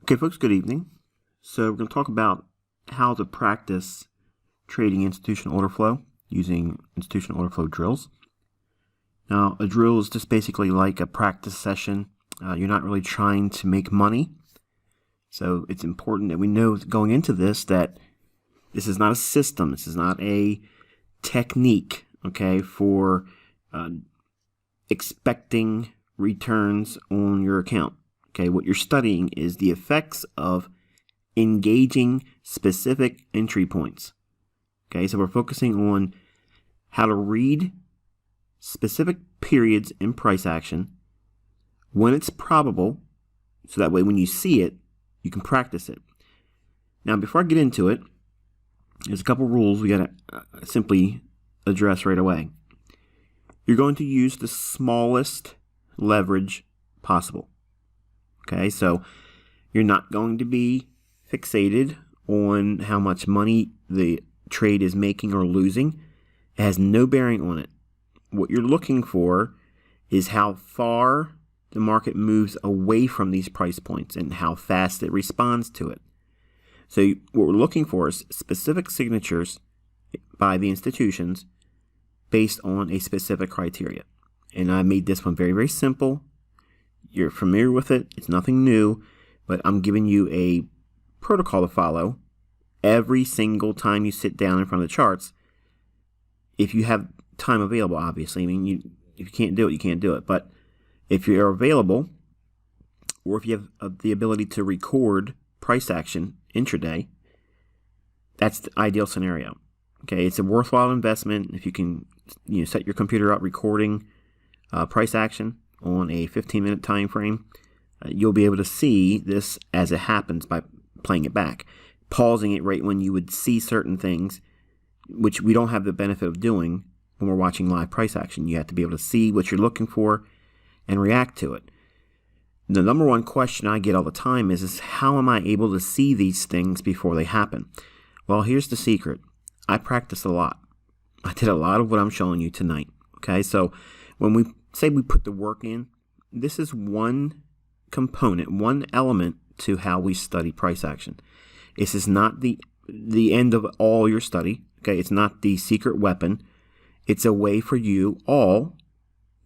Okay, folks, good evening. So we're going to talk about how to practice trading institutional order flow using institutional order flow drills. Now, a drill is just basically like a practice session. You're not really trying to make money. So it's important that we know going into this that this is not a system. This is not a technique, okay, for expecting returns on your account. Okay, what you're studying is the effects of engaging specific entry points. Okay, so we're focusing on how to read specific periods in price action when it's probable, so that way when you see it, you can practice it. Now, before I get into it, there's a couple rules we got to simply address right away. You're going to use the smallest leverage possible. Okay, so you're not going to be fixated on how much money the trade is making or losing. It has no bearing on it. What you're looking for is how far the market moves away from these price points and how fast it responds to it. So what we're looking for is specific signatures by the institutions based on a specific criteria. And I made this one very, very simple. You're familiar with it. It's nothing new, but I'm giving you a protocol to follow every single time you sit down in front of the charts. If you have time available, obviously. I mean, if you can't do it, you can't do it. But if you're available, or if you have the ability to record price action intraday, that's the ideal scenario. Okay, it's a worthwhile investment if you can, set your computer up recording price action on a 15-minute time frame. You'll be able to see this as it happens by playing it back, pausing it right when you would see certain things, which we don't have the benefit of doing when we're watching live price action. You have to be able to see what you're looking for and react to it. The number one question I get all the time is how am I able to see these things before they happen? Well, here's the secret. I practiced a lot. I did a lot of what I'm showing you tonight. Okay, so when we say we put the work in, this is one component, one element to how we study price action. This is not the end of all your study. Okay, it's not the secret weapon. It's a way for you all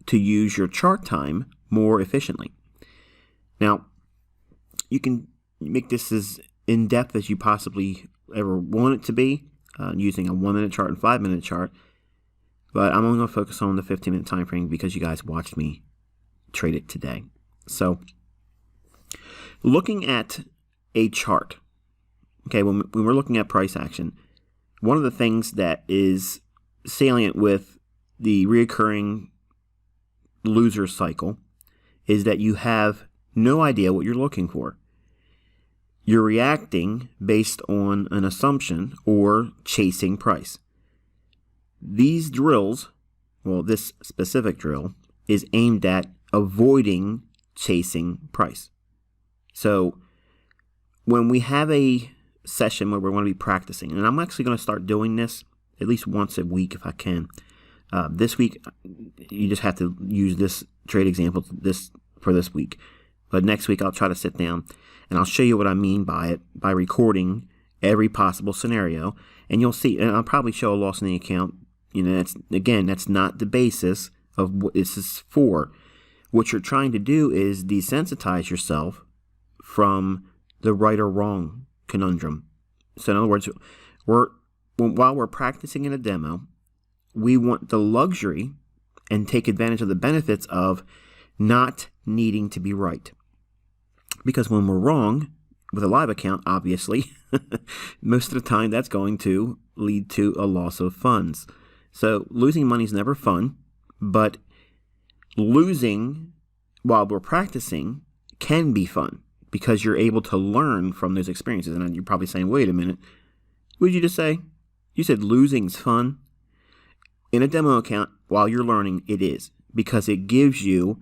to use your chart time more efficiently. Now, you can make this as in-depth as you possibly ever want it to be, using a 1-minute chart and 5-minute chart. But I'm only going to focus on the 15-minute time frame because you guys watched me trade it today. So, looking at a chart, okay, when we're looking at price action, one of the things that is salient with the reoccurring loser cycle is that you have no idea what you're looking for. You're reacting based on an assumption or chasing price. These drills, well, this specific drill, is aimed at avoiding chasing price. So when we have a session where we're going to be practicing, and I'm actually going to start doing this at least once a week if I can. This week, you just have to use this trade example for this week. But next week, I'll try to sit down and I'll show you what I mean by it by recording every possible scenario. And you'll see, and I'll probably show a loss in the account. That's not the basis of what this is for. What you're trying to do is desensitize yourself from the right or wrong conundrum. So in other words, while we're practicing in a demo, we want the luxury and take advantage of the benefits of not needing to be right. Because when we're wrong with a live account, obviously, most of the time that's going to lead to a loss of funds. So losing money is never fun, but losing while we're practicing can be fun because you're able to learn from those experiences. And you're probably saying, wait a minute, what did you just say? You said losing's fun? In a demo account, while you're learning, it is, because it gives you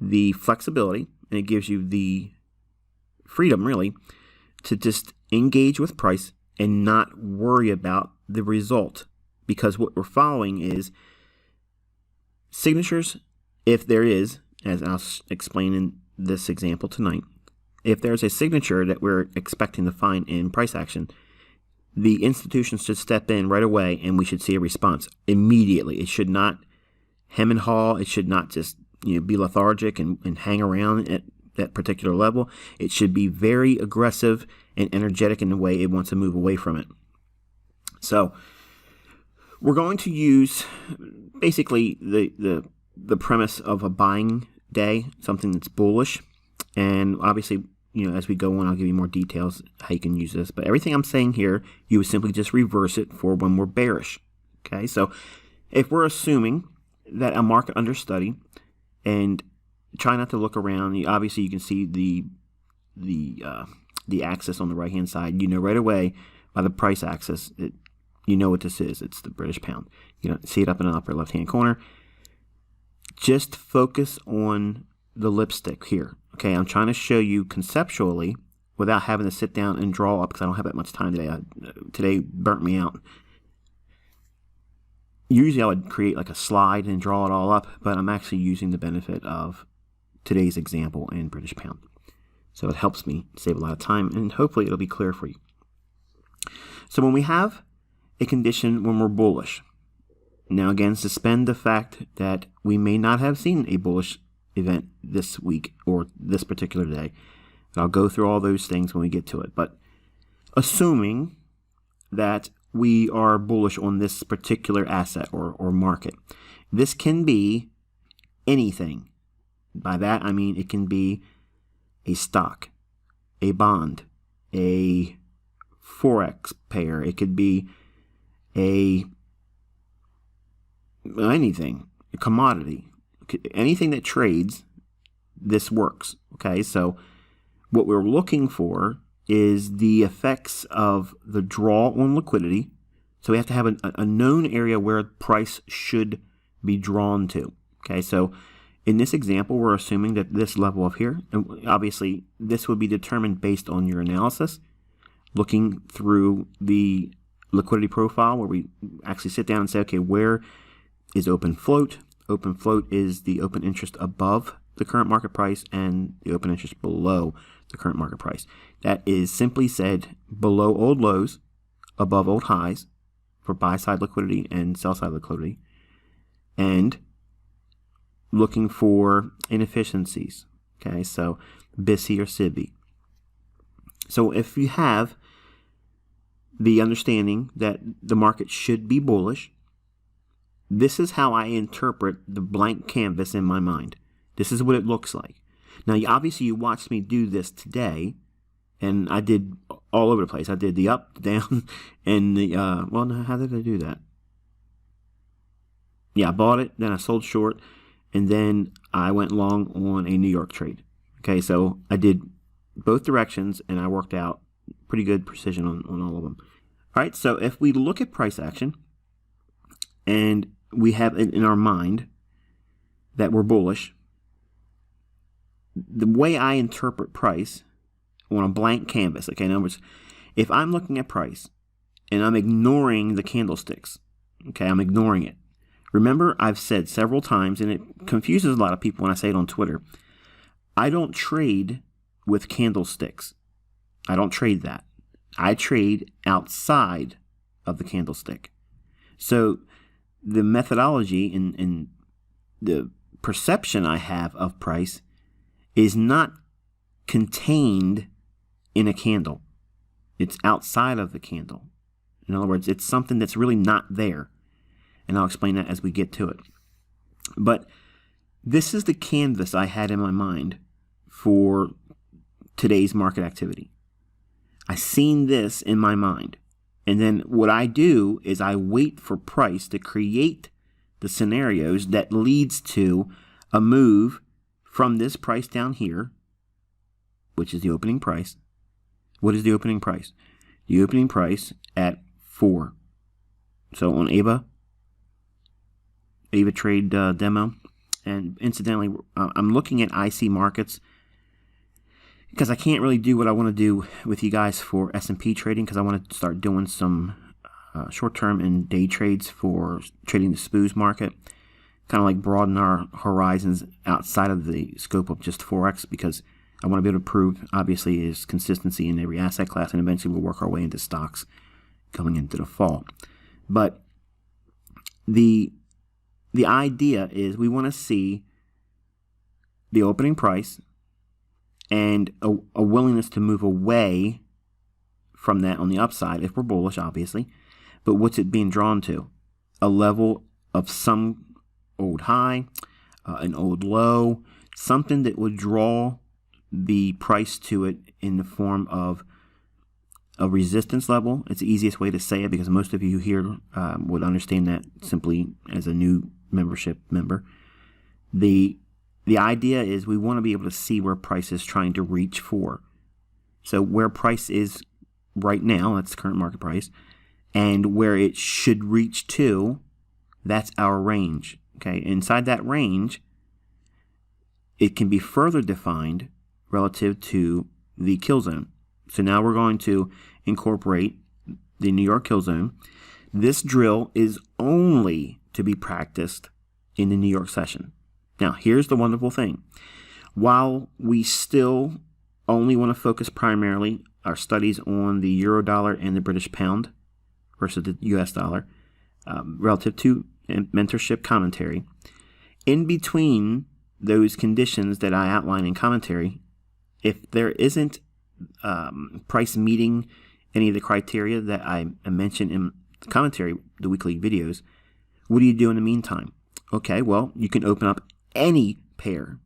the flexibility and it gives you the freedom, really, to just engage with price and not worry about the result. Because what we're following is signatures, if there is, as I'll explain in this example tonight, if there's a signature that we're expecting to find in price action, the institution should step in right away and we should see a response immediately. It should not hem and haw. It should not just be lethargic and hang around at that particular level. It should be very aggressive and energetic in the way it wants to move away from it. So we're going to use basically the premise of a buying day, something that's bullish. And obviously, as we go on, I'll give you more details how you can use this. But everything I'm saying here, you would simply just reverse it for when we're bearish. Okay, so if we're assuming that a market understudy, and try not to look around. Obviously, you can see the axis on the right hand side. Right away by the price axis, what this is. It's the British pound. See it up in the upper left hand corner. Just focus on the lipstick here. Okay, I'm trying to show you conceptually without having to sit down and draw up because I don't have that much time today. Today burnt me out. Usually I would create like a slide and draw it all up, but I'm actually using the benefit of today's example in British pound. So it helps me save a lot of time, and hopefully it'll be clear for you. So when we have a condition when we're bullish, now again, suspend the fact that we may not have seen a bullish event this week or this particular day. And I'll go through all those things when we get to it. But assuming that we are bullish on this particular asset or market, this can be anything. By that, I mean it can be a stock, a bond, a forex pair. It could be anything, a commodity, anything that trades. This works. Okay, so what we're looking for is the effects of the draw on liquidity. So we have to have a known area where price should be drawn to. Okay, so in this example, we're assuming that this level of here, and obviously this would be determined based on your analysis, looking through the liquidity profile where we actually sit down and say, okay, where is open float? Open float is the open interest above the current market price and the open interest below the current market price. That is simply said below old lows, above old highs for buy side liquidity and sell side liquidity, and looking for inefficiencies. Okay, so BISI or SIBI. So if you have the understanding that the market should be bullish, this is how I interpret the blank canvas in my mind. This is what it looks like. Now, obviously, you watched me do this today, and I did all over the place. I did the up, the down, and the, how did I do that? Yeah, I bought it, then I sold short, and then I went long on a New York trade. Okay, so I did both directions, and I worked out pretty good precision on all of them. All right, so if we look at price action, and we have in our mind that we're bullish, the way I interpret price on a blank canvas, okay, in other words, if I'm looking at price and I'm ignoring the candlesticks, okay, I'm ignoring it. Remember, I've said several times, and it confuses a lot of people when I say it on Twitter, I don't trade with candlesticks. I don't trade that. I trade outside of the candlestick. So the methodology and the perception I have of price is not contained in a candle. It's outside of the candle. In other words, it's something that's really not there. And I'll explain that as we get to it. But this is the canvas I had in my mind for today's market activity. I seen this in my mind. And then what I do is I wait for price to create the scenarios that leads to a move from this price down here, which is the opening price. What is the opening price? The opening price at 4. So on AVA trade demo, and incidentally, I'm looking at IC markets because I can't really do what I want to do with you guys for S&P trading, because I want to start doing some short-term and day trades for trading the SPOOs market, kind of like broaden our horizons outside of the scope of just Forex, because I want to be able to prove, obviously, is consistency in every asset class, and eventually we'll work our way into stocks going into the fall. But the idea is we want to see the opening price and a willingness to move away from that on the upside if we're bullish, obviously. But what's it being drawn to? A level of some old high, an old low, something that would draw the price to it in the form of a resistance level. It's the easiest way to say it because most of you here would understand that simply as a new membership member. The idea is we want to be able to see where price is trying to reach for. So where price is right now, that's current market price, and where it should reach to, that's our range. Okay, inside that range, it can be further defined relative to the kill zone. So now we're going to incorporate the New York kill zone. This drill is only to be practiced in the New York session. Now, here's the wonderful thing. While we still only want to focus primarily our studies on the euro dollar and the British pound versus the US dollar relative to mentorship commentary, in between those conditions that I outline in commentary, if there isn't price meeting any of the criteria that I mentioned in the commentary, the weekly videos, what do you do in the meantime? Okay, well, you can open up any pair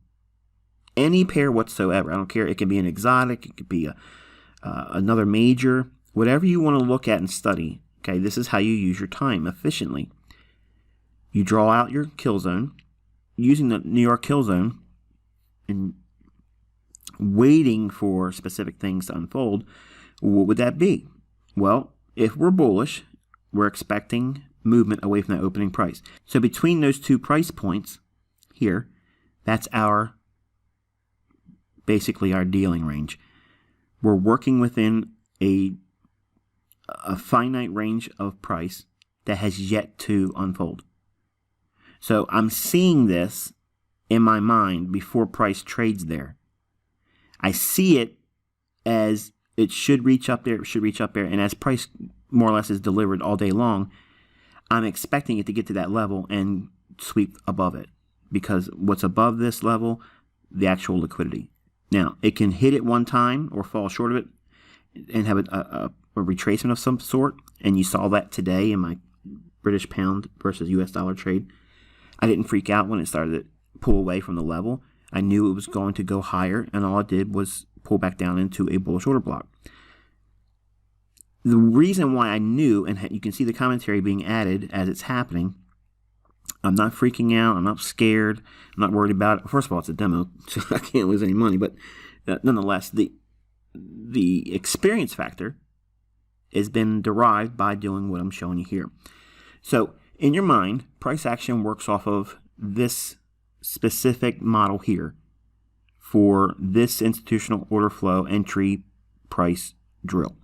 whatsoever. I don't care. It can be an exotic. It could be another major. Whatever you want to look at and study. Okay, this is how you use your time efficiently. You draw out your kill zone using the New York kill zone and waiting for specific things to unfold. What would that be? Well, if we're bullish, we're expecting movement away from that opening price. So between those two price points here, that's basically our dealing range. We're working within a finite range of price that has yet to unfold. So I'm seeing this in my mind before price trades there. I see it as it should reach up there, and as price more or less is delivered all day long, I'm expecting it to get to that level and sweep above it, because what's above this level, the actual liquidity. Now, it can hit it one time or fall short of it and have a retracement of some sort, and you saw that today in my British pound versus US dollar trade. I didn't freak out when it started to pull away from the level. I knew it was going to go higher, and all it did was pull back down into a bullish order block. The reason why I knew, and you can see the commentary being added as it's happening, I'm not freaking out, I'm not scared, I'm not worried about it. First of all, it's a demo, so I can't lose any money, but nonetheless, the experience factor has been derived by doing what I'm showing you here. So, in your mind, price action works off of this specific model here for this institutional order flow entry price drill.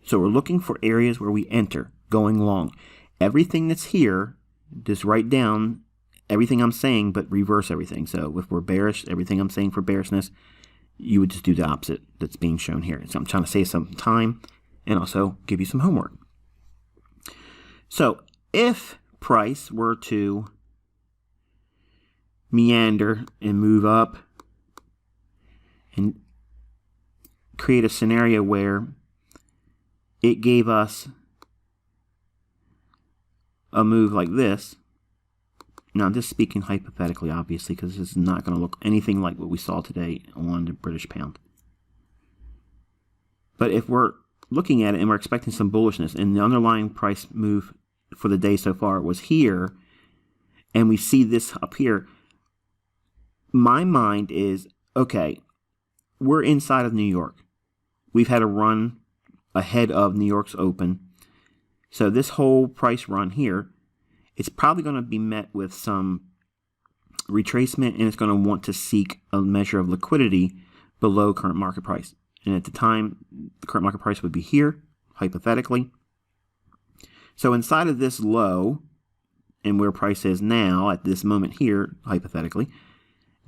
So we're looking for areas where we enter going long. Everything that's here, just write down everything I'm saying, but reverse everything. So if we're bearish, everything I'm saying for bearishness, you would just do the opposite that's being shown here. So I'm trying to save some time and also give you some homework. So if price were to meander and move up and create a scenario where it gave us a move like this. Now, I'm just speaking hypothetically, obviously, because this is not going to look anything like what we saw today on the British pound. But if we're looking at it and we're expecting some bullishness, and the underlying price move for the day so far was here, and we see this up here, my mind is, okay, we're inside of New York. We've had a run ahead of New York's open. So this whole price run here, it's probably going to be met with some retracement, and it's going to want to seek a measure of liquidity below current market price. And at the time, the current market price would be here, hypothetically. So inside of this low, and where price is now at this moment here, hypothetically,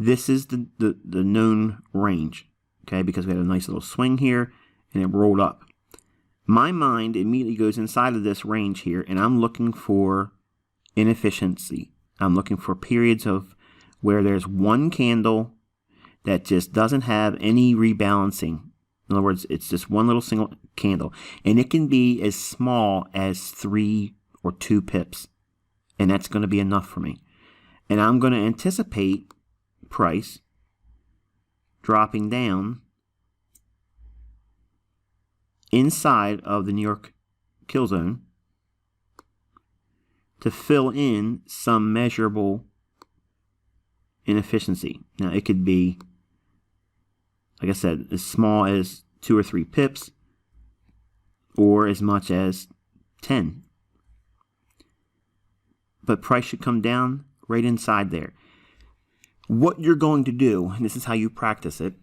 this is the known range, okay, because we had a nice little swing here and it rolled up. My mind immediately goes inside of this range here, and I'm looking for inefficiency. I'm looking for periods of where there's one candle that just doesn't have any rebalancing. In other words, it's just one little single candle, and it can be as small as 3 or 2 pips, and that's going to be enough for me. And I'm going to anticipate price dropping down inside of the New York kill zone to fill in some measurable inefficiency. Now, it could be, like I said, as small as 2 or 3 pips or as much as 10. But price should come down right inside there. What you're going to do, and this is how you practice it,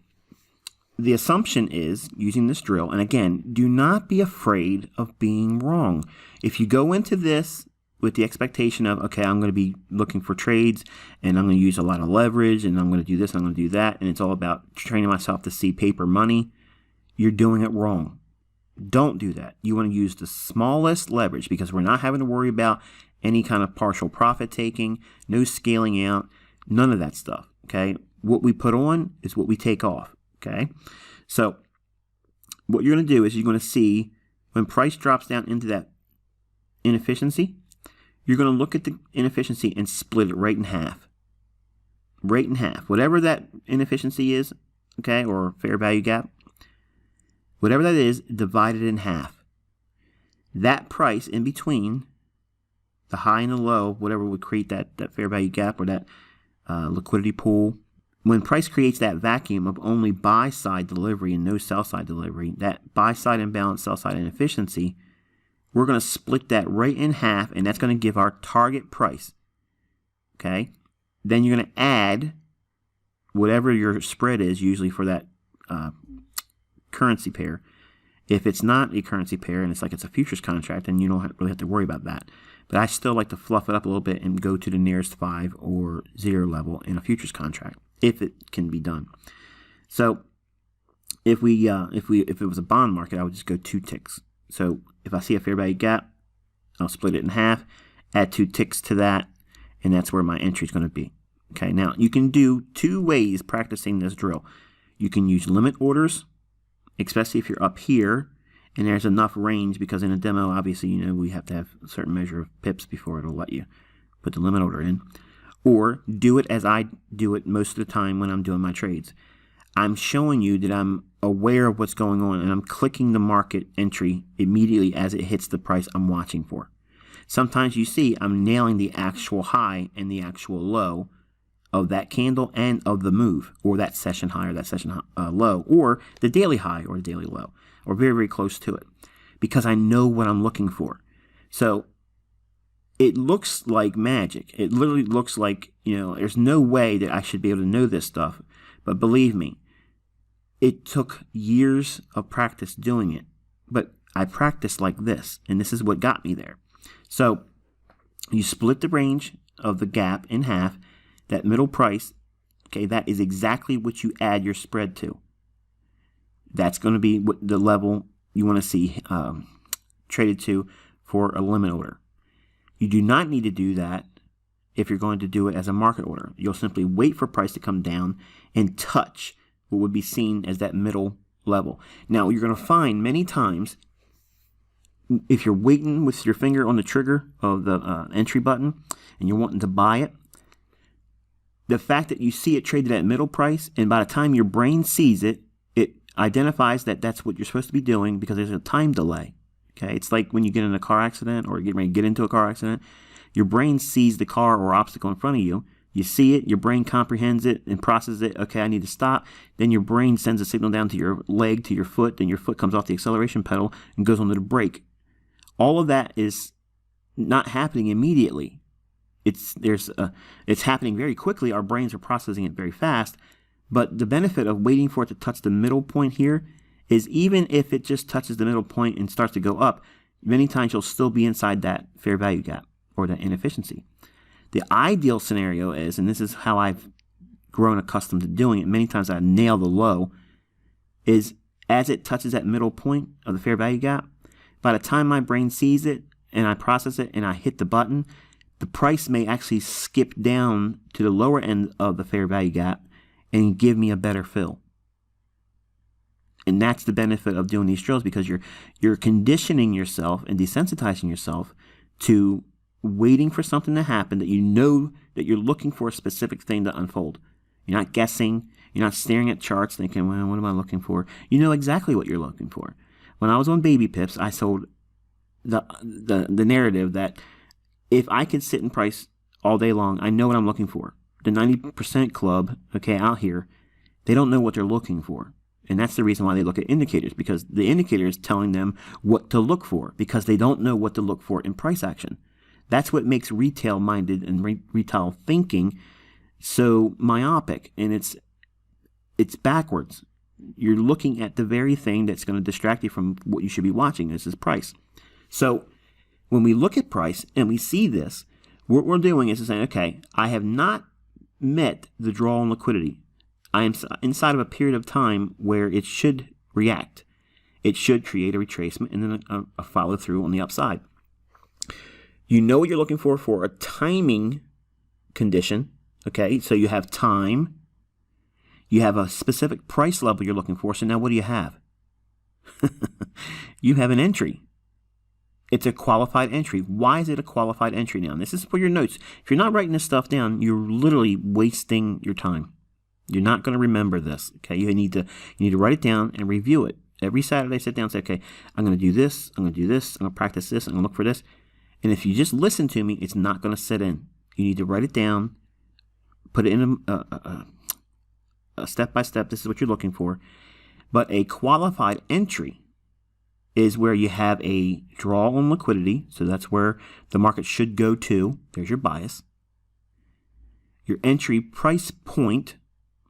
the assumption is, using this drill, and again, do not be afraid of being wrong. If you go into this with the expectation of, okay, I'm going to be looking for trades, and I'm going to use a lot of leverage, and I'm going to do this, and I'm going to do that, and it's all about training myself to see paper money, you're doing it wrong. Don't do that. You want to use the smallest leverage, because we're not having to worry about any kind of partial profit taking, no scaling out, none of that stuff, okay? What we put on is what we take off. Okay, so what you're going to do is you're going to see when price drops down into that inefficiency, you're going to look at the inefficiency and split it right in half. Right in half. Whatever that inefficiency is, okay, or fair value gap, whatever that is, divide it in half. That price in between the high and the low, whatever would create that fair value gap or that liquidity pool, when price creates that vacuum of only buy-side delivery and no sell-side delivery, that buy-side imbalance, sell-side inefficiency, we're going to split that right in half, and that's going to give our target price. Okay? Then you're going to add whatever your spread is, usually for that currency pair. If it's not a currency pair and it's like it's a futures contract, then you don't really have to worry about that. But I still like to fluff it up a little bit and go to the nearest 5 or 0 level in a futures contract, if it can be done. So if it was a bond market, I would just go 2 ticks. So if I see a fair value gap, I'll split it in half, add 2 ticks to that, and that's where my entry is going to be. Okay, now you can do 2 ways practicing this drill. You can use limit orders, especially if you're up here and there's enough range, because in a demo, obviously, you know, we have to have a certain measure of pips before it'll let you put the limit order in. Or do it as I do it most of the time when I'm doing my trades. I'm showing you that I'm aware of what's going on, and I'm clicking the market entry immediately as it hits the price I'm watching for. Sometimes you see I'm nailing the actual high and the actual low of that candle and of the move, or that session high or that session low, or the daily high or the daily low, or very, very close to it, because I know what I'm looking for. So it looks like magic. It literally looks like, you know, there's no way that I should be able to know this stuff. But believe me, it took years of practice doing it. But I practiced like this, and this is what got me there. So you split the range of the gap in half. That middle price, okay, that is exactly what you add your spread to. That's going to be what the level you want to see traded to for a limit order. You do not need to do that if you're going to do it as a market order. You'll simply wait for price to come down and touch what would be seen as that middle level. Now, you're going to find many times, if you're waiting with your finger on the trigger of the entry button and you're wanting to buy it, the fact that you see it traded at middle price, and by the time your brain sees it, it identifies that that's what you're supposed to be doing, because there's a time delay. Okay, it's like when you get in a car accident or get ready to get into a car accident, your brain sees the car or obstacle in front of you. You see it, your brain comprehends it and processes it. Okay, I need to stop. Then your brain sends a signal down to your leg, to your foot. Then your foot comes off the acceleration pedal and goes onto the brake. All of that is not happening immediately. It's happening very quickly. Our brains are processing it very fast. But the benefit of waiting for it to touch the middle point here is, even if it just touches the middle point and starts to go up, many times you'll still be inside that fair value gap or that inefficiency. The ideal scenario is, and this is how I've grown accustomed to doing it, many times I nail the low, is as it touches that middle point of the fair value gap, by the time my brain sees it and I process it and I hit the button, the price may actually skip down to the lower end of the fair value gap and give me a better fill. And that's the benefit of doing these drills, because you're conditioning yourself and desensitizing yourself to waiting for something to happen that you know that you're looking for a specific thing to unfold. You're not guessing. You're not staring at charts thinking, well, what am I looking for? You know exactly what you're looking for. When I was on Baby Pips, I sold the narrative that if I could sit in price all day long, I know what I'm looking for. The 90% club, okay, out here, they don't know what they're looking for. And that's the reason why they look at indicators, because the indicator is telling them what to look for, because they don't know what to look for in price action. That's what makes retail-minded and retail thinking so myopic, and it's backwards. You're looking at the very thing that's going to distract you from what you should be watching. This is price. So when we look at price and we see this, what we're doing is saying, okay, I have not met the draw on liquidity. I am inside of a period of time where it should react. It should create a retracement and then a follow through on the upside. You know what you're looking for a timing condition. Okay, so you have time. You have a specific price level you're looking for. So now what do you have? You have an entry. It's a qualified entry. Why is it a qualified entry now? And this is for your notes. If you're not writing this stuff down, you're literally wasting your time. You're not going to remember this. Okay, you need to write it down and review it. Every Saturday, sit down and say, okay, I'm going to do this. I'm going to do this. I'm going to practice this. I'm going to look for this. And if you just listen to me, it's not going to sit in. You need to write it down, put it in a step-by-step. This is what you're looking for. But a qualified entry is where you have a draw on liquidity. So that's where the market should go to. There's your bias. Your entry price point,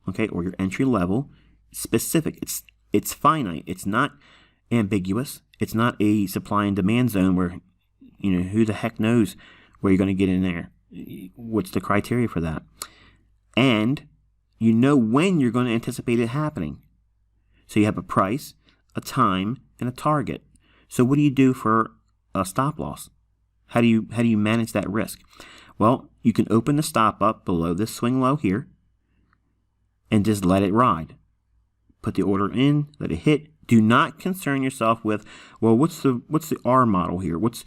okay, or your entry level, specific. It's finite. It's not ambiguous. It's not a supply and demand zone where, you know, who the heck knows where you're going to get in there. What's the criteria for that? And you know when you're going to anticipate it happening. So you have a price, a time, and a target. So what do you do for a stop loss? How do you manage that risk? Well, you can open the stop up below this swing low here and just let it ride. Put the order in, let it hit. Do not concern yourself with, well, what's the R model here? What's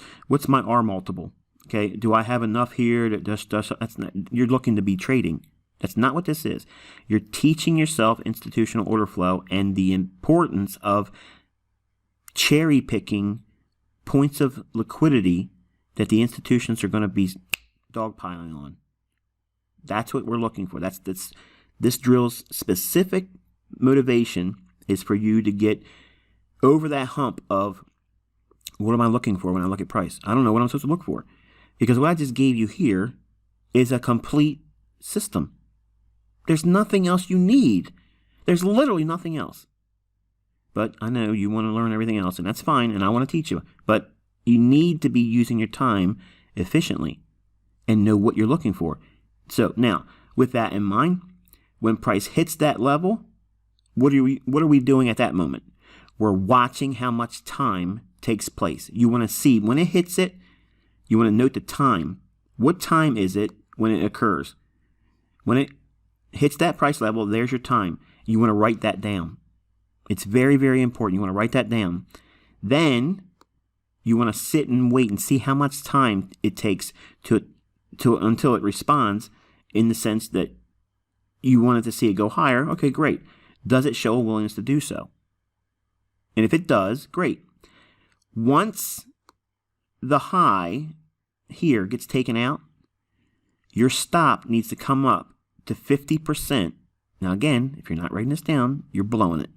my R multiple? Okay, do I have enough here that does that's not, you're looking to be trading. That's not what this is. You're teaching yourself institutional order flow and the importance of cherry picking points of liquidity that the institutions are going to be dogpiling on. That's what we're looking for. This drill's specific motivation is for you to get over that hump of, what am I looking for when I look at price? I don't know what I'm supposed to look for. Because what I just gave you here is a complete system. There's nothing else you need. There's literally nothing else. But I know you want to learn everything else, and that's fine, and I want to teach you. But you need to be using your time efficiently and know what you're looking for. So now, with that in mind, when price hits that level, what are we doing at that moment? We're watching how much time takes place. You want to see when it hits it, you want to note the time. What time is it when it occurs? When it hits that price level, there's your time. You want to write that down. It's very, very important. You want to write that down. Then you want to sit and wait and see how much time it takes to until it responds, in the sense that you wanted to see it go higher. Okay, great. Does it show a willingness to do so? And if it does, great. Once the high here gets taken out, your stop needs to come up to 50%. Now again, if you're not writing this down, you're blowing it.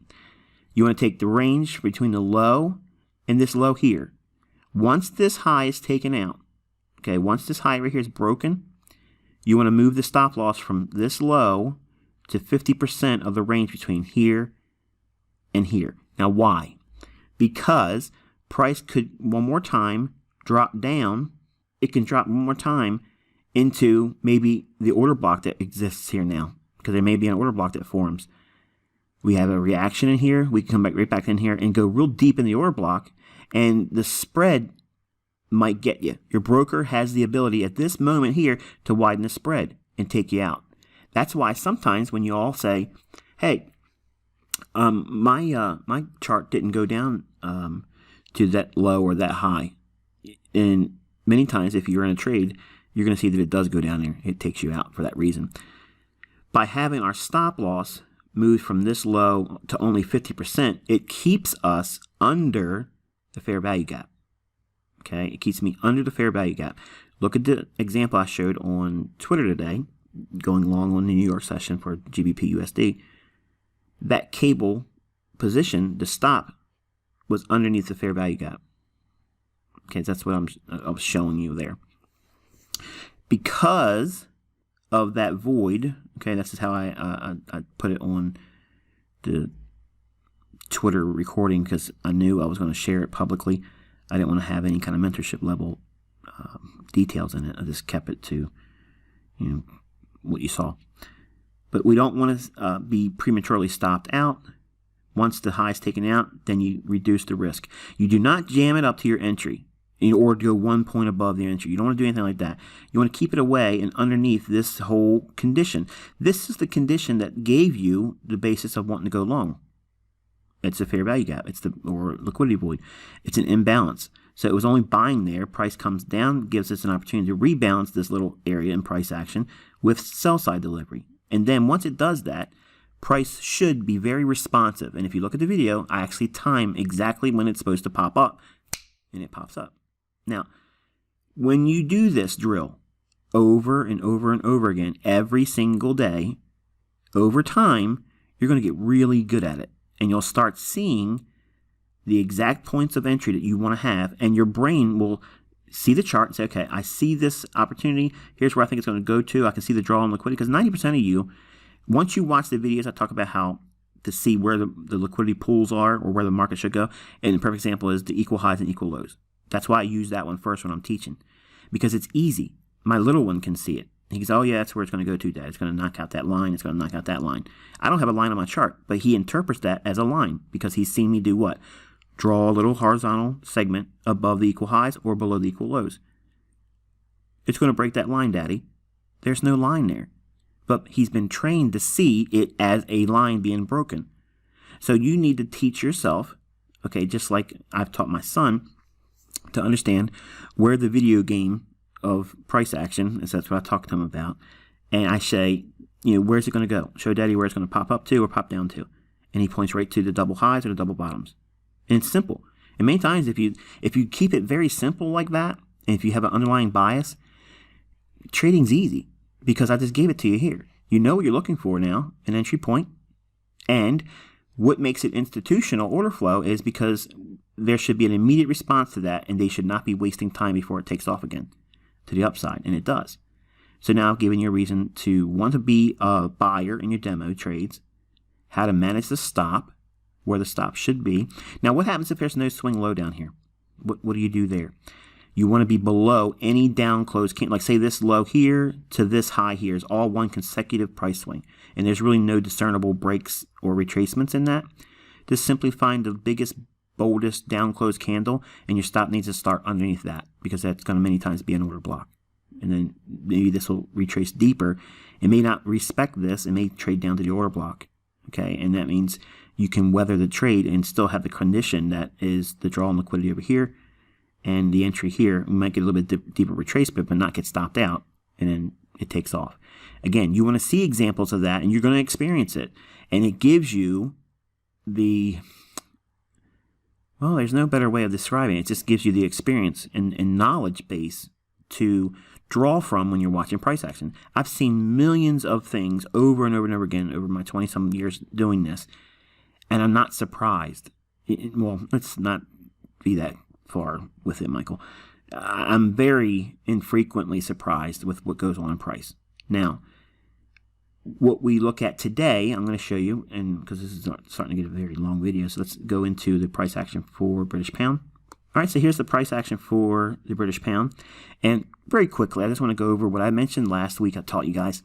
You want to take the range between the low and this low here. Once this high is taken out, okay, once this high right here is broken, you want to move the stop loss from this low to 50% of the range between here and here. Now why? Because price could one more time drop down. It can drop one more time into maybe the order block that exists here now. because there may be an order block that forms. We have a reaction in here. We can come back right back in here and go real deep in the order block, and the spread might get you. Your broker has the ability at this moment here to widen the spread and take you out. That's why sometimes when you all say, hey, my chart didn't go down to that low or that high. And many times if you're in a trade, you're going to see that it does go down there. It takes you out for that reason. By having our stop loss move from this low to only 50%, it keeps us under the fair value gap. Okay, it keeps me under the fair value gap. Look at the example I showed on Twitter today, going long on the New York session for GBP USD. That cable position, the stop, was underneath the fair value gap. Okay, that's what I was showing you there. Because of that void, okay, this is how I put it on the Twitter recording, because I knew I was going to share it publicly. I didn't want to have any kind of mentorship level details in it. I just kept it to, what you saw. But we don't want to be prematurely stopped out. Once the high is taken out, then you reduce the risk. You do not jam it up to your entry or go 1 point above the entry. You don't want to do anything like that. You want to keep it away and underneath this whole condition. This is the condition that gave you the basis of wanting to go long. It's a fair value gap. Or liquidity void. It's an imbalance. So it was only buying there. Price comes down, gives us an opportunity to rebalance this little area in price action with sell side delivery. And then once it does that, price should be very responsive. And if you look at the video, I actually time exactly when it's supposed to pop up, and it pops up. Now, when you do this drill over and over and over again, every single day, over time, you're going to get really good at it. And you'll start seeing the exact points of entry that you want to have, and your brain will see the chart and say, okay, I see this opportunity. Here's where I think it's going to go to. I can see the draw on liquidity, because 90% of you, once you watch the videos, I talk about how to see where the liquidity pools are or where the market should go. And the perfect example is the equal highs and equal lows. That's why I use that one first when I'm teaching, because it's easy. My little one can see it. He goes, oh yeah, that's where it's going to go to, Dad. It's going to knock out that line. It's going to knock out that line. I don't have a line on my chart, but he interprets that as a line because he's seen me do what? Draw a little horizontal segment above the equal highs or below the equal lows. It's going to break that line, Daddy. There's no line there. But he's been trained to see it as a line being broken. So you need to teach yourself, okay, just like I've taught my son, to understand where the video game of price action, as that's what I talk to him about, and I say, where's it going to go? Show Daddy where it's going to pop up to or pop down to. And he points right to the double highs or the double bottoms. And it's simple. And many times if you keep it very simple like that, and if you have an underlying bias, trading's easy, because I just gave it to you here. You know what you're looking for now, an entry point. And what makes it institutional order flow is because there should be an immediate response to that, and they should not be wasting time before it takes off again to the upside, and it does. So now I've given you a reason to want to be a buyer in your demo trades, how to manage the stop, where the stop should be. Now what happens if there's no swing low down here? What do you do there? You want to be below any down close, like say this low here to this high here is all one consecutive price swing, and there's really no discernible breaks or retracements in that. Just simply find the biggest, boldest down close candle, and your stop needs to start underneath that, because that's going to many times be an order block. And then maybe this will retrace deeper. It may not respect this. It may trade down to the order block. Okay, and that means you can weather the trade and still have the condition that is the draw on liquidity over here and the entry here. We might get a little bit deeper retracement, but not get stopped out, and then it takes off. Again, you want to see examples of that, and you're going to experience it. And it gives you there's no better way of describing it. It just gives you the experience and knowledge base to draw from when you're watching price action. I've seen millions of things over and over and over again over my 20-some years doing this, and I'm not surprised. Let's not be that far with it, Michael. I'm very infrequently surprised with what goes on in price. Now, what we look at today, I'm going to show you, and because this is starting to get a very long video, so let's go into the price action for British pound. All right, so here's the price action for the British pound. And very quickly, I just want to go over what I mentioned last week. I taught you guys.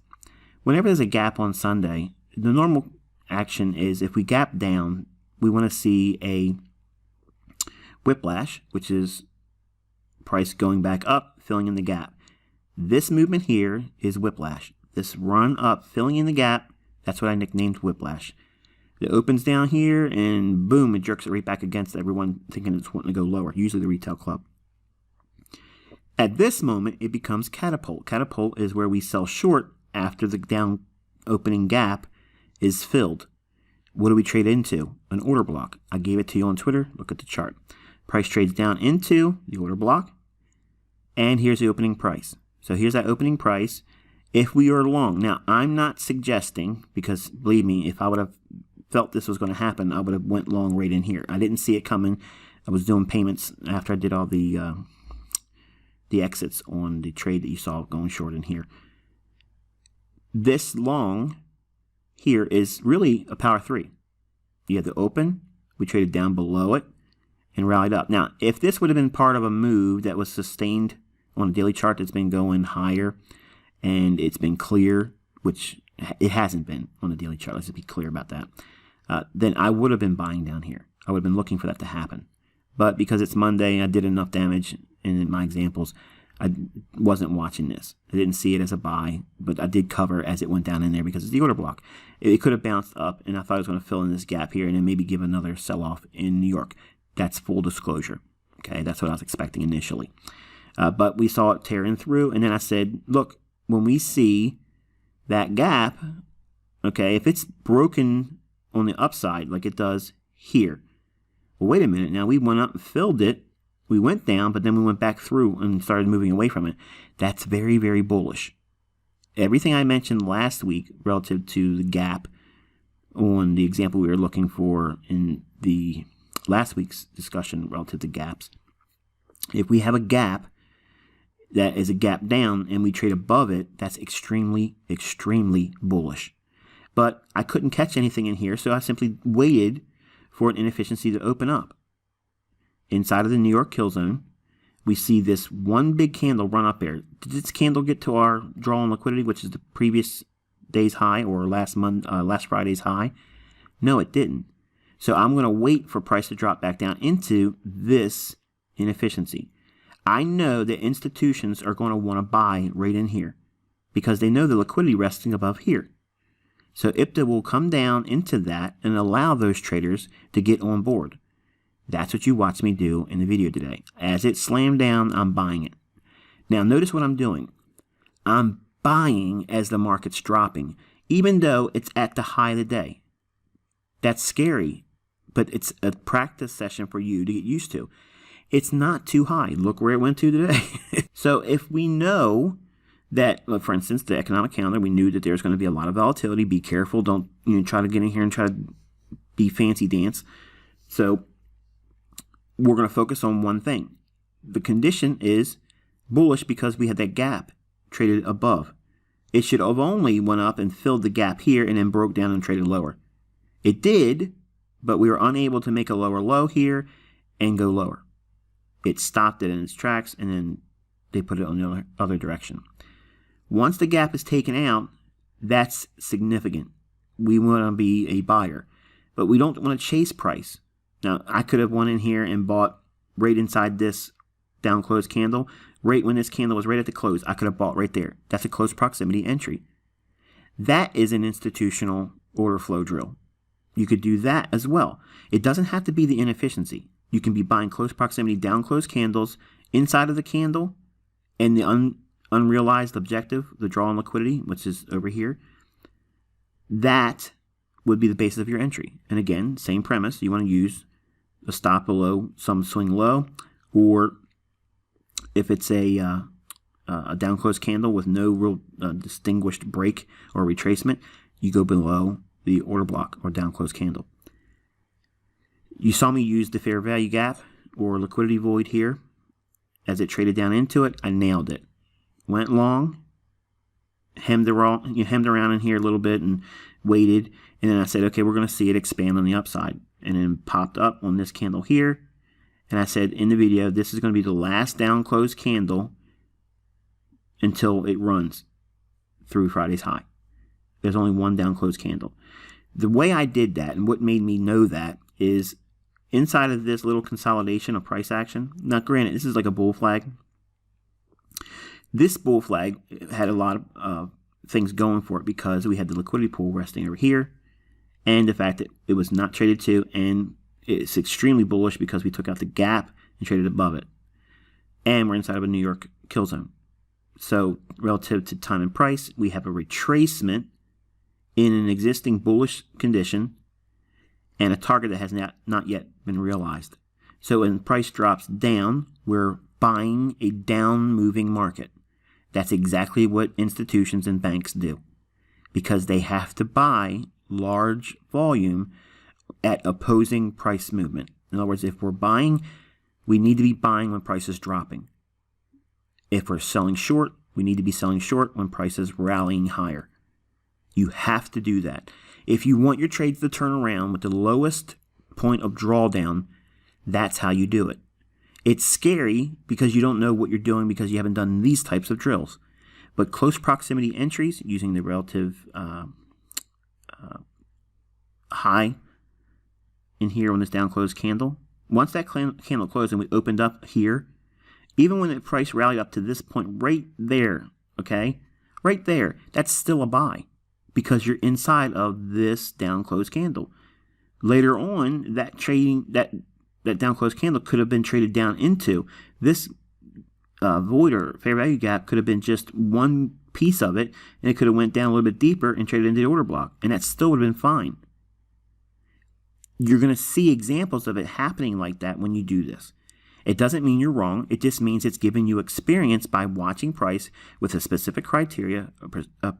whenever there's a gap on Sunday, the normal action is if we gap down, we want to see a whiplash, which is price going back up, filling in the gap. This movement here is whiplash. This run up, filling in the gap, that's what I nicknamed whiplash. It opens down here and boom, it jerks it right back against everyone thinking it's wanting to go lower, usually the retail club. At this moment, it becomes catapult. Catapult is where we sell short after the down opening gap is filled. What do we trade into? An order block. I gave it to you on Twitter. Look at the chart. Price trades down into the order block. And here's the opening price. So here's that opening price if we are long. Now, I'm not suggesting, because believe me, if I would have felt this was going to happen, I would have went long right in here. I didn't see it coming. I was doing payments after I did all the exits on the trade that you saw going short in here. This long here is really a power 3. You had the open, we traded down below it, and rallied up. Now, if this would have been part of a move that was sustained on a daily chart that's been going higher, and it's been clear, which it hasn't been on the daily chart, let's just be clear about that, then I would have been buying down here. I would have been looking for that to happen. But because it's Monday, I did enough damage in my examples, I wasn't watching this. I didn't see it as a buy, but I did cover as it went down in there because it's the order block. It could have bounced up, and I thought it was going to fill in this gap here and then maybe give another sell-off in New York. That's full disclosure. Okay, that's what I was expecting initially. But we saw it tearing through, and then I said, look, when we see that gap, okay, if it's broken on the upside like it does here, well, wait a minute. Now we went up and filled it. We went down, but then we went back through and started moving away from it. That's very, very bullish. Everything I mentioned last week relative to the gap on the example we were looking for in the last week's discussion relative to gaps. If we have a gap that is a gap down and we trade above it, that's extremely, extremely bullish. But I couldn't catch anything in here, so I simply waited for an inefficiency to open up. Inside of the New York kill zone, we see this one big candle run up there. Did this candle get to our draw on liquidity, which is the previous day's high or last Friday's high? No, it didn't. So I'm going to wait for price to drop back down into this inefficiency. I know that institutions are going to want to buy right in here because they know the liquidity resting above here. So IPTA will come down into that and allow those traders to get on board. That's what you watched me do in the video today. As it slammed down, I'm buying it. Now notice what I'm doing. I'm buying as the market's dropping, even though it's at the high of the day. That's scary, but it's a practice session for you to get used to. It's not too high. Look where it went to today. So if we know that, for instance, the economic calendar, we knew that there's going to be a lot of volatility. Be careful. Don't try to get in here and try to be fancy dance. So we're going to focus on one thing. The condition is bullish because we had that gap traded above. It should have only went up and filled the gap here and then broke down and traded lower. It did, but we were unable to make a lower low here and go lower. It stopped it in its tracks and then they put it on the other direction. Once the gap is taken out, that's significant. We want to be a buyer, but we don't want to chase price. Now, I could have went in here and bought right inside this down close candle. Right when this candle was right at the close, I could have bought right there. That's a close proximity entry. That is an institutional order flow drill. You could do that as well. It doesn't have to be the inefficiency. You can be buying close proximity down close candles inside of the candle and the unrealized objective, the draw on liquidity, which is over here. That would be the basis of your entry. And again, same premise. You want to use a stop below some swing low, or if it's a down close candle with no real distinguished break or retracement, you go below the order block or down close candle. You saw me use the fair value gap or liquidity void here. As it traded down into it, I nailed it. Went long, hemmed around in here a little bit and waited, and then I said, okay, we're going to see it expand on the upside, and then popped up on this candle here, and I said in the video, this is going to be the last down close candle until it runs through Friday's high. there's only one down closed candle. The way I did that and what made me know that is inside of this little consolidation of price action. Now, granted, this is like a bull flag. This bull flag had a lot of things going for it because we had the liquidity pool resting over here and the fact that it was not traded to, and it's extremely bullish because we took out the gap and traded above it. And we're inside of a New York kill zone. So relative to time and price, we have a retracement in an existing bullish condition and a target that has not yet been realized. So when price drops down, we're buying a down moving market. That's exactly what institutions and banks do because they have to buy large volume at opposing price movement. In other words, if we're buying, we need to be buying when price is dropping. If we're selling short, we need to be selling short when price is rallying higher. You have to do that. If you want your trades to turn around with the lowest point of drawdown, that's how you do it. It's scary because you don't know what you're doing because you haven't done these types of drills. But close proximity entries using the relative high in here on this down closed candle. Once that candle closed and we opened up here, even when the price rallied up to this point right there, okay, right there, that's still a buy because you're inside of this down closed candle. Later on, that trading that down closed candle could have been traded down into this void or fair value gap could have been just one piece of it, and it could have went down a little bit deeper and traded into the order block, and that still would have been fine. You're going to see examples of it happening like that when you do this. It doesn't mean you're wrong. It just means it's giving you experience by watching price with a specific criteria, a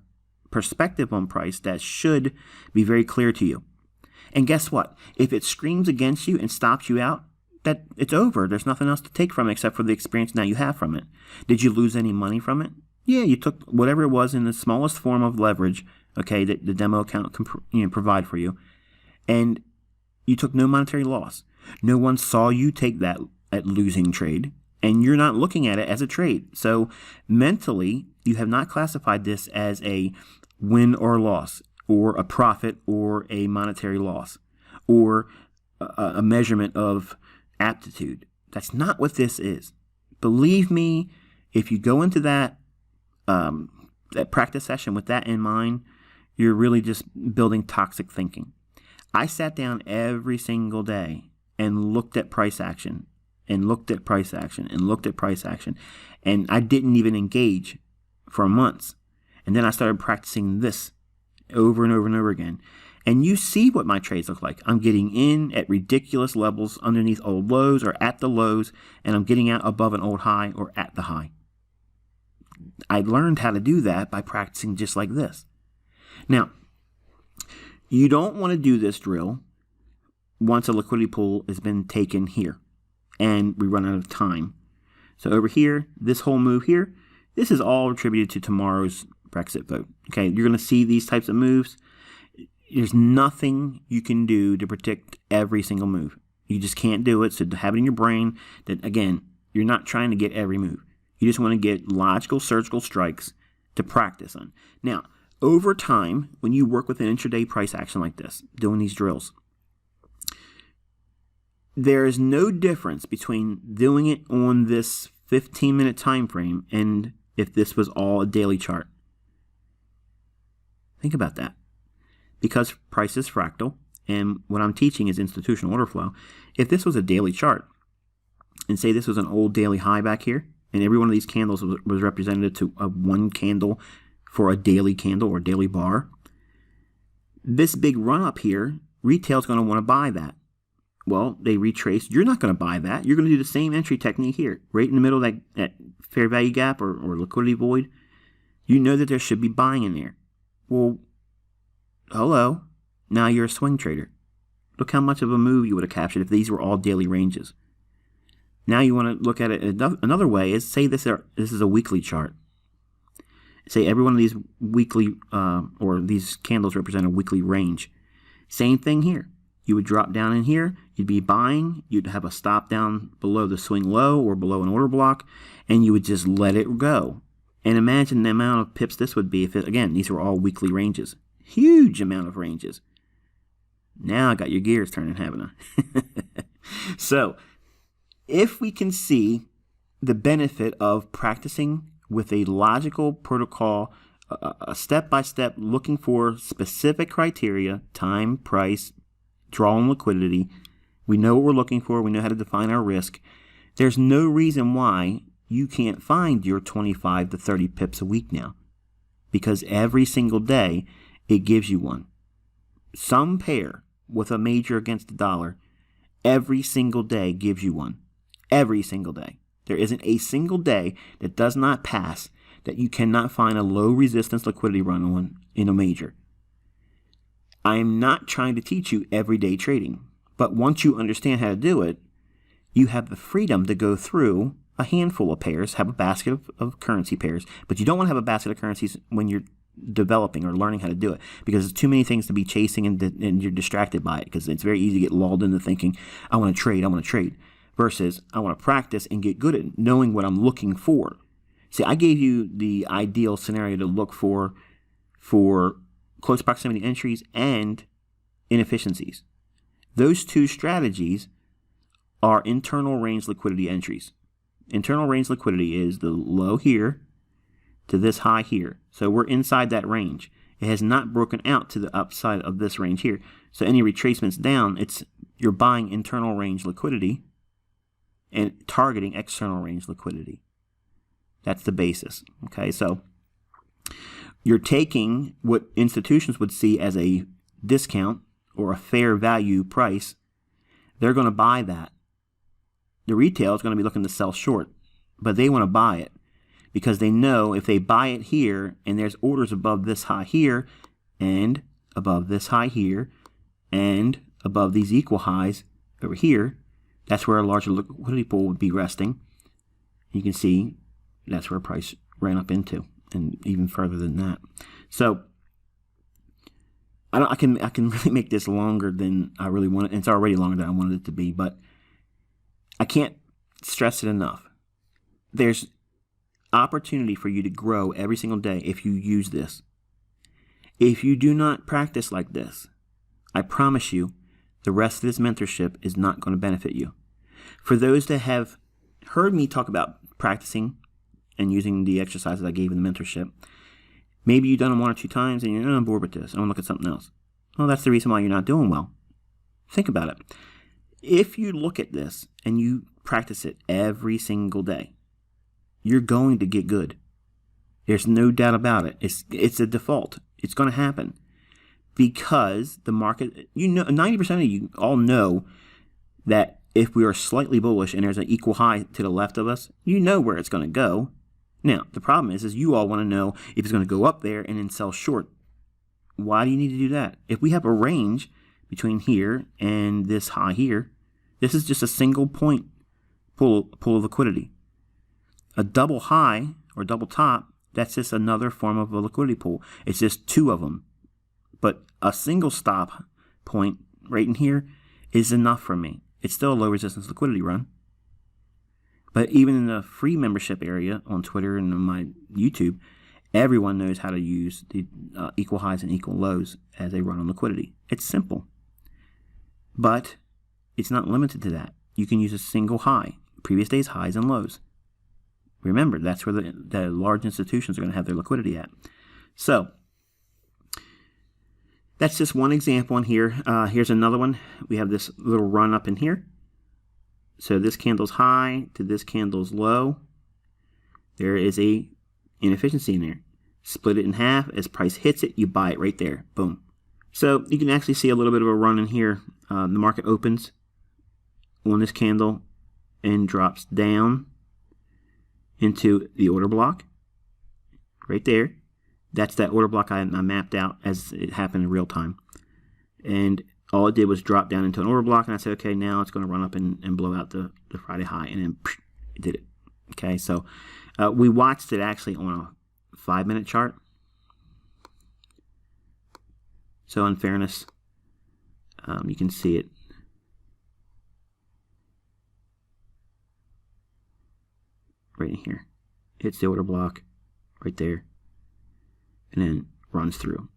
perspective on price that should be very clear to you. And guess what? If it screams against you and stops you out, that it's over. There's nothing else to take from it except for the experience now you have from it. Did you lose any money from it? Yeah, you took whatever it was in the smallest form of leverage, okay, that the demo account can provide for you, and you took no monetary loss. No one saw you take that at losing trade, and you're not looking at it as a trade. So mentally, you have not classified this as a win or loss, or a profit or a monetary loss, or a measurement of aptitude. That's not what this is. Believe me, if you go into that practice session with that in mind, you're really just building toxic thinking. I sat down every single day and looked at price action and looked at price action and looked at price action, and I didn't even engage for months. And then I started practicing this over and over and over again. And you see what my trades look like. I'm getting in at ridiculous levels underneath old lows or at the lows, and I'm getting out above an old high or at the high. I learned how to do that by practicing just like this. Now, you don't want to do this drill once a liquidity pool has been taken here and we run out of time. So over here, this whole move here, this is all attributed to tomorrow's Brexit vote. Okay, you're going to see these types of moves. There's nothing you can do to predict every single move. You just can't do it. So have it in your brain that, again, you're not trying to get every move. You just want to get logical surgical strikes to practice on. Now, over time, when you work with an intraday price action like this, doing these drills, there is no difference between doing it on this 15-minute time frame and if this was all a daily chart. Think about that. Because price is fractal, and what I'm teaching is institutional order flow. If this was a daily chart, and say this was an old daily high back here, and every one of these candles was representative to one candle for a daily candle or daily bar, this big run up here, retail's going to want to buy that. Well, they retrace. You're not going to buy that. You're going to do the same entry technique here, right in the middle of that fair value gap or liquidity void. You know that there should be buying in there. Well, hello. Now you're a swing trader. Look how much of a move you would have captured if these were all daily ranges. Now you want to look at it another way is say this is a weekly chart. Say every one of these weekly or these candles represent a weekly range. Same thing here. You would drop down in here, you'd be buying, you'd have a stop down below the swing low or below an order block, and you would just let it go. And imagine the amount of pips this would be if, again, these were all weekly ranges. Huge amount of ranges. Now I got your gears turning, haven't I? So, if we can see the benefit of practicing with a logical protocol, a step-by-step, looking for specific criteria, time, price, draw, and liquidity, we know what we're looking for, we know how to define our risk, there's no reason why you can't find your 25 to 30 pips a week now, because every single day it gives you one. Some pair with a major against the dollar, every single day gives you one. Every single day. There isn't a single day that does not pass that you cannot find a low resistance liquidity run on in a major. I am not trying to teach you everyday trading, but once you understand how to do it, you have the freedom to go through a handful of pairs, have a basket of currency pairs, but you don't want to have a basket of currencies when you're developing or learning how to do it, because there's too many things to be chasing and you're distracted by it, because it's very easy to get lulled into thinking, I want to trade, versus I want to practice and get good at knowing what I'm looking for. See, I gave you the ideal scenario to look for close proximity entries and inefficiencies. Those two strategies are internal range liquidity entries. Internal range liquidity is the low here to this high here. So we're inside that range. It has not broken out to the upside of this range here. So any retracements down, you're buying internal range liquidity and targeting external range liquidity. That's the basis. Okay, so you're taking what institutions would see as a discount or a fair value price. They're going to buy that. The retail is going to be looking to sell short, but they want to buy it because they know if they buy it here and there's orders above this high here and above this high here and above these equal highs over here, that's where a larger liquidity pool would be resting. You can see that's where price ran up into, and even further than that. So I can really make this longer than I really want it. It's already longer than I wanted it to be, but I can't stress it enough. There's opportunity for you to grow every single day if you use this. If you do not practice like this, I promise you the rest of this mentorship is not going to benefit you. For those that have heard me talk about practicing and using the exercises I gave in the mentorship, maybe you've done them 1 or 2 times and you're bored with this. I want to look at something else. Well, that's the reason why you're not doing well. Think about it. If you look at this and you practice it every single day, you're going to get good. There's no doubt about it. It's a default. It's going to happen because the market, 90% of you all know that if we are slightly bullish and there's an equal high to the left of us, you know where it's going to go. Now, the problem is you all want to know if it's going to go up there and then sell short. Why do you need to do that? If we have a range between here and this high here, this is just a single point pool of liquidity. A double high or double top, that's just another form of a liquidity pool. It's just 2 of them. But a single stop point right in here is enough for me. It's still a low resistance liquidity run. But even in the free membership area on Twitter and on my YouTube, everyone knows how to use the equal highs and equal lows as they run on liquidity. It's simple. But it's not limited to that. You can use a single high, previous day's highs and lows. Remember, that's where the large institutions are going to have their liquidity at. So that's just one example in here. Here's another one. We have this little run up in here. So this candle's high to this candle's low. There is a inefficiency in there. Split it in half. As price hits it, you buy it right there. Boom. So you can actually see a little bit of a run in here. The market opens on this candle and drops down into the order block right there. That's that order block I mapped out as it happened in real time. And all it did was drop down into an order block, and I said, okay, now it's going to run up and blow out the Friday high, and then it did it. Okay, so we watched it actually on a 5-minute chart. So in fairness, you can see it. Right in here. Hits the order block right there, and then runs through.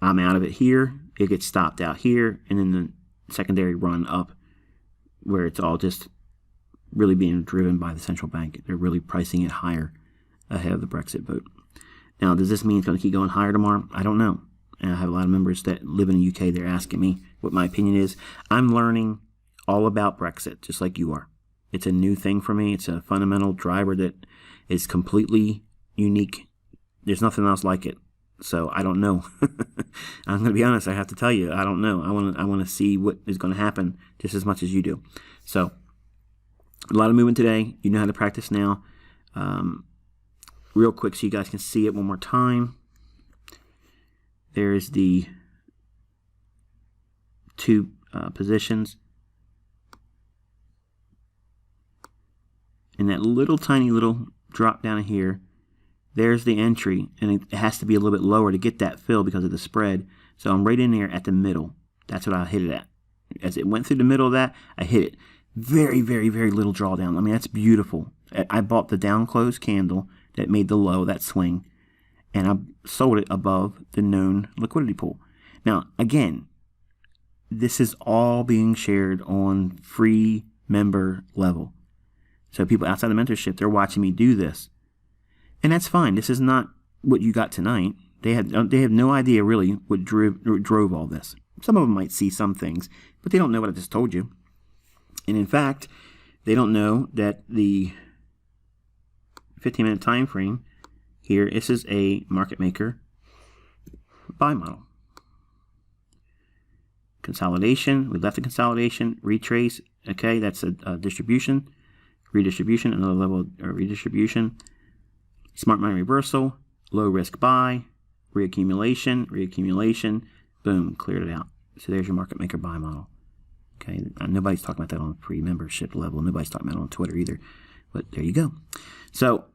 I'm out of it here. It gets stopped out here, and then the secondary run up where it's all just really being driven by the central bank. They're really pricing it higher ahead of the Brexit vote. Now, does this mean it's going to keep going higher tomorrow? I don't know. And I have a lot of members that live in the UK. They're asking me what my opinion is. I'm learning all about Brexit, just like you are. It's a new thing for me. It's a fundamental driver that is completely unique. There's nothing else like it. So I don't know. I'm going to be honest. I have to tell you, I don't know. I want to see what is going to happen just as much as you do. So a lot of movement today. You know how to practice now. Real quick so you guys can see it one more time. There's the two positions. And that little tiny little drop down here, there's the entry, and it has to be a little bit lower to get that fill because of the spread. So I'm right in there at the middle. That's what I hit it at. As it went through the middle of that, I hit it. Very, very, very little drawdown. I mean, that's beautiful. I bought the down close candle that made the low, that swing, and I sold it above the known liquidity pool. Now, again, this is all being shared on free member level. So people outside the mentorship, they're watching me do this. And that's fine. This is not what you got tonight. They have no idea really what drove all this. Some of them might see some things, but they don't know what I just told you. And in fact, they don't know that the 15-minute time frame here, this is a market maker buy model. Consolidation, we left the consolidation, retrace, okay, that's a distribution, redistribution, another level of redistribution, smart money reversal, low risk buy, reaccumulation, boom, cleared it out. So there's your market maker buy model. Okay, nobody's talking about that on free membership level. Nobody's talking about it on Twitter either. But there you go. So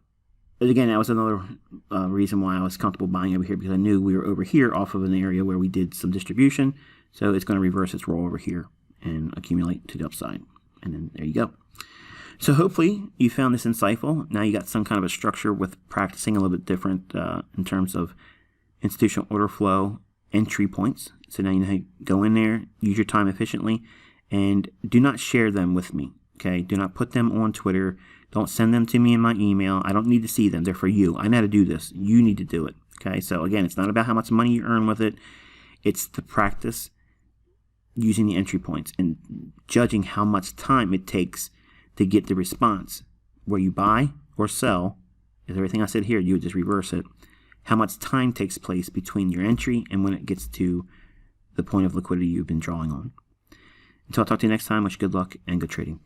again, that was another reason why I was comfortable buying over here, because I knew we were over here off of an area where we did some distribution. So it's going to reverse its roll over here and accumulate to the upside. And then there you go. So hopefully you found this insightful. Now you got some kind of a structure with practicing a little bit different in terms of institutional order flow, entry points. So now you know how to go in there, use your time efficiently, and do not share them with me. Okay, do not put them on Twitter. Don't send them to me in my email. I don't need to see them. They're for you. I know how to do this. You need to do it. Okay, so again, it's not about how much money you earn with it. It's the practice using the entry points and judging how much time it takes to get the response. Where you buy or sell, is everything I said here, you would just reverse it. How much time takes place between your entry and when it gets to the point of liquidity you've been drawing on. Until I talk to you next time, wish you good luck and good trading.